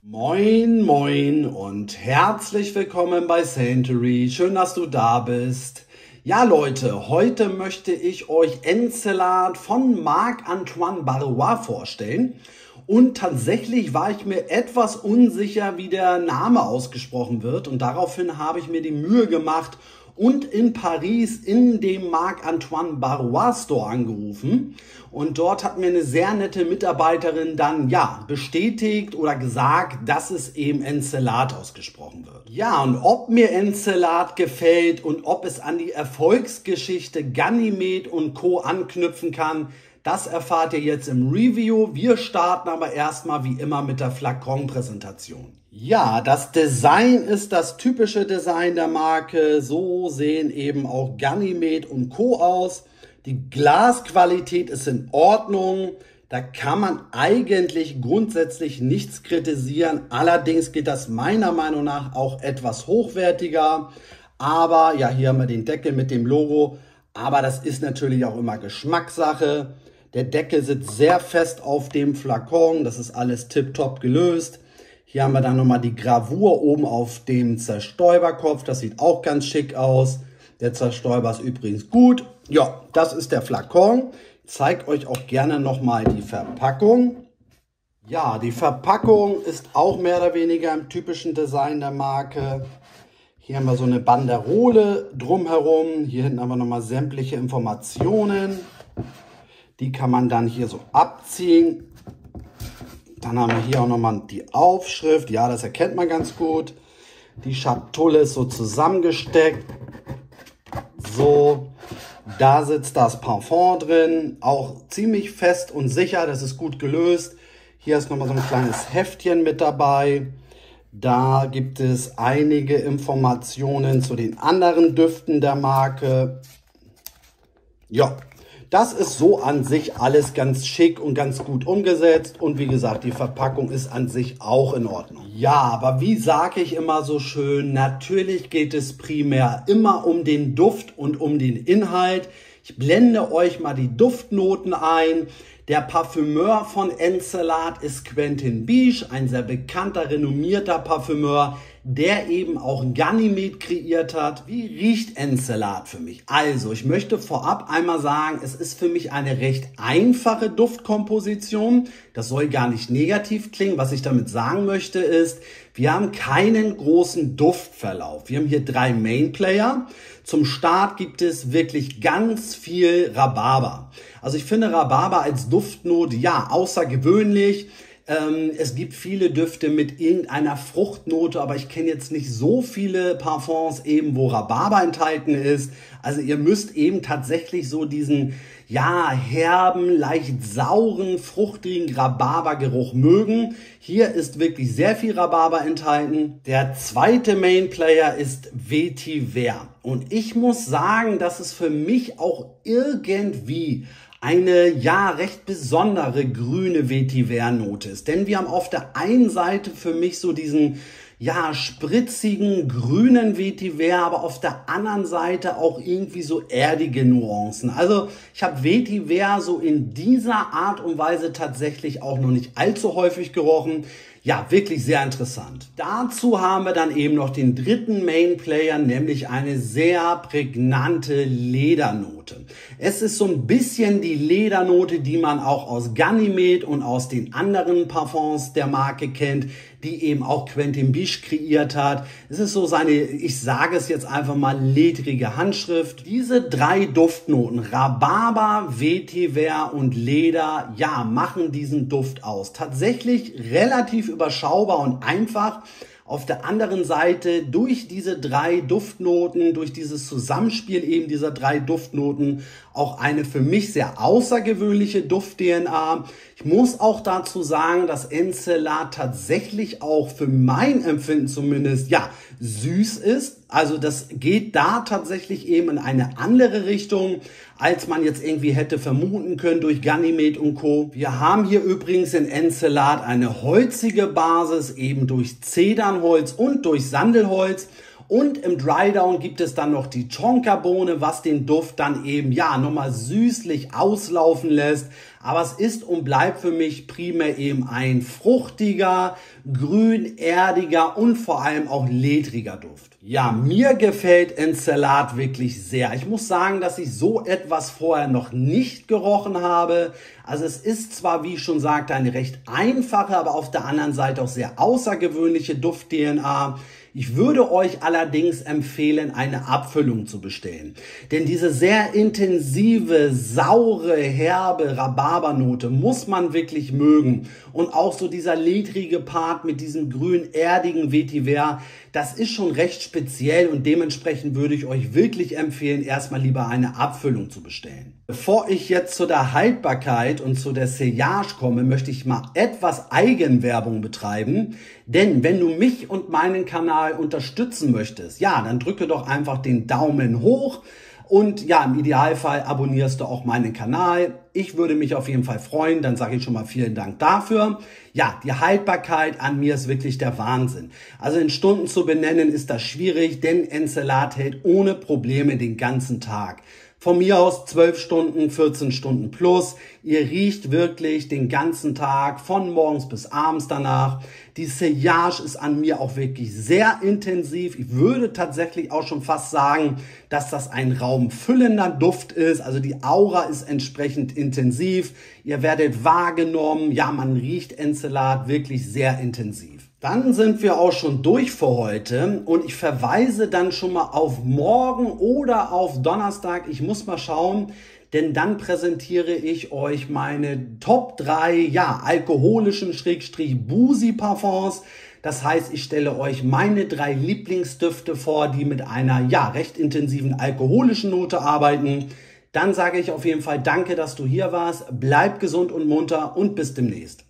Moin moin und herzlich willkommen bei Saintory. Schön, dass du da bist. Ja Leute, heute möchte ich euch Encelat von Marc-Antoine Barrois vorstellen. Und tatsächlich war ich mir etwas unsicher, wie der Name ausgesprochen wird. Und daraufhin habe ich mir die Mühe gemacht und in Paris in dem Marc-Antoine Barrois Store angerufen. Und dort hat mir eine sehr nette Mitarbeiterin dann bestätigt oder gesagt, dass es eben Encelat ausgesprochen wird. Ja, und ob mir Encelat gefällt und ob es an die Erfolgsgeschichte Ganymed und Co. anknüpfen kann, das erfahrt ihr jetzt im Review. Wir starten aber erstmal wie immer mit der Flakon-Präsentation. Ja, das Design ist das typische Design der Marke. So sehen eben auch Ganymed und Co. aus. Die Glasqualität ist in Ordnung. Da kann man eigentlich grundsätzlich nichts kritisieren. Allerdings geht das meiner Meinung nach auch etwas hochwertiger. Aber ja, hier haben wir den Deckel mit dem Logo. Aber das ist natürlich auch immer Geschmackssache. Der Deckel sitzt sehr fest auf dem Flakon. Das ist alles tipptopp gelöst. Hier haben wir dann nochmal die Gravur oben auf dem Zerstäuberkopf. Das sieht auch ganz schick aus. Der Zerstäuber ist übrigens gut. Ja, das ist der Flakon. Ich zeige euch auch gerne nochmal die Verpackung. Ja, die Verpackung ist auch mehr oder weniger im typischen Design der Marke. Hier haben wir so eine Banderole drumherum. Hier hinten haben wir nochmal sämtliche Informationen. Die kann man dann hier so abziehen. Dann haben wir hier auch nochmal die Aufschrift. Ja, das erkennt man ganz gut. Die Schatulle ist so zusammengesteckt. So, da sitzt das Parfum drin. Auch ziemlich fest und sicher. Das ist gut gelöst. Hier ist nochmal so ein kleines Heftchen mit dabei. Da gibt es einige Informationen zu den anderen Düften der Marke. Ja, das ist so an sich alles ganz schick und ganz gut umgesetzt. Und wie gesagt, die Verpackung ist an sich auch in Ordnung. Ja, aber wie sage ich immer so schön, natürlich geht es primär immer um den Duft und um den Inhalt. Ich blende euch mal die Duftnoten ein. Der Parfümeur von Encelat ist Quentin Biche, ein sehr bekannter, renommierter Parfümeur, der eben auch Ganymed kreiert hat. Wie riecht Encelat für mich? Also, ich möchte vorab einmal sagen, es ist für mich eine recht einfache Duftkomposition. Das soll gar nicht negativ klingen. Was ich damit sagen möchte ist, wir haben keinen großen Duftverlauf. Wir haben hier 3 Mainplayer. Zum Start gibt es wirklich ganz viel Rhabarber. Also ich finde Rhabarber als Duftnote, ja, außergewöhnlich. Es gibt viele Düfte mit irgendeiner Fruchtnote, aber ich kenne jetzt nicht so viele Parfums eben, wo Rhabarber enthalten ist. Also ihr müsst eben tatsächlich so diesen, ja, herben, leicht sauren, fruchtigen Rhabarbergeruch mögen. Hier ist wirklich sehr viel Rhabarber enthalten. Der zweite Mainplayer ist Vetiver. Und ich muss sagen, dass es für mich auch irgendwie eine, ja, recht besondere grüne Vetiver-Note ist. Denn wir haben auf der einen Seite für mich so diesen, ja, spritzigen, grünen Vetiver, aber auf der anderen Seite auch irgendwie so erdige Nuancen. Also ich habe Vetiver so in dieser Art und Weise tatsächlich auch noch nicht allzu häufig gerochen. Ja, wirklich sehr interessant. Dazu haben wir dann eben noch den dritten Mainplayer, nämlich eine sehr prägnante Ledernote. Es ist so ein bisschen die Ledernote, die man auch aus Ganymed und aus den anderen Parfums der Marke kennt, die eben auch Quentin Biche kreiert hat. Es ist so seine, ich sage es jetzt einfach mal, ledrige Handschrift. Diese 3 Duftnoten, Rhabarber, Vetiver und Leder, ja, machen diesen Duft aus. Tatsächlich relativ überschaubar und einfach. Auf der anderen Seite durch diese 3 Duftnoten, durch dieses Zusammenspiel eben dieser 3 Duftnoten auch eine für mich sehr außergewöhnliche Duft-DNA. Ich muss auch dazu sagen, dass Encelat tatsächlich auch für mein Empfinden zumindest, ja, süß ist. Also das geht da tatsächlich eben in eine andere Richtung, als man jetzt irgendwie hätte vermuten können durch Ganymed und Co. Wir haben hier übrigens in Encelat eine holzige Basis, eben durch Zedernholz und durch Sandelholz. Und im Drydown gibt es dann noch die Tonkabohne, was den Duft dann eben, ja, nochmal süßlich auslaufen lässt. Aber es ist und bleibt für mich primär eben ein fruchtiger, grün-erdiger und vor allem auch ledriger Duft. Ja, mir gefällt Encelat wirklich sehr. Ich muss sagen, dass ich so etwas vorher noch nicht gerochen habe. Also es ist zwar, wie ich schon sagte, eine recht einfache, aber auf der anderen Seite auch sehr außergewöhnliche Duft-DNA. Ich würde euch allerdings empfehlen, eine Abfüllung zu bestellen. Denn diese sehr intensive, saure, herbe Rhabarbernote muss man wirklich mögen. Und auch so dieser ledrige Part mit diesem grün-erdigen Vetiver, das ist schon recht speziell und dementsprechend würde ich euch wirklich empfehlen, erstmal lieber eine Abfüllung zu bestellen. Bevor ich jetzt zu der Haltbarkeit und zu der Sillage komme, möchte ich mal etwas Eigenwerbung betreiben. Denn wenn du mich und meinen Kanal unterstützen möchtest, ja, dann drücke doch einfach den Daumen hoch. Und ja, im Idealfall abonnierst du auch meinen Kanal. Ich würde mich auf jeden Fall freuen. Dann sage ich schon mal vielen Dank dafür. Ja, die Haltbarkeit an mir ist wirklich der Wahnsinn. Also in Stunden zu benennen ist das schwierig, denn Encelat hält ohne Probleme den ganzen Tag. Von mir aus 12 Stunden, 14 Stunden plus. Ihr riecht wirklich den ganzen Tag, von morgens bis abends danach. Die Sillage ist an mir auch wirklich sehr intensiv. Ich würde tatsächlich auch schon fast sagen, dass das ein raumfüllender Duft ist. Also die Aura ist entsprechend intensiv. Ihr werdet wahrgenommen. Ja, man riecht Encelat wirklich sehr intensiv. Dann sind wir auch schon durch für heute und ich verweise dann schon mal auf morgen oder auf Donnerstag. Ich muss mal schauen, denn dann präsentiere ich euch meine Top 3, ja, alkoholischen Boozy Parfums. Das heißt, ich stelle euch meine 3 Lieblingsdüfte vor, die mit einer, ja, recht intensiven alkoholischen Note arbeiten. Dann sage ich auf jeden Fall danke, dass du hier warst. Bleib gesund und munter und bis demnächst.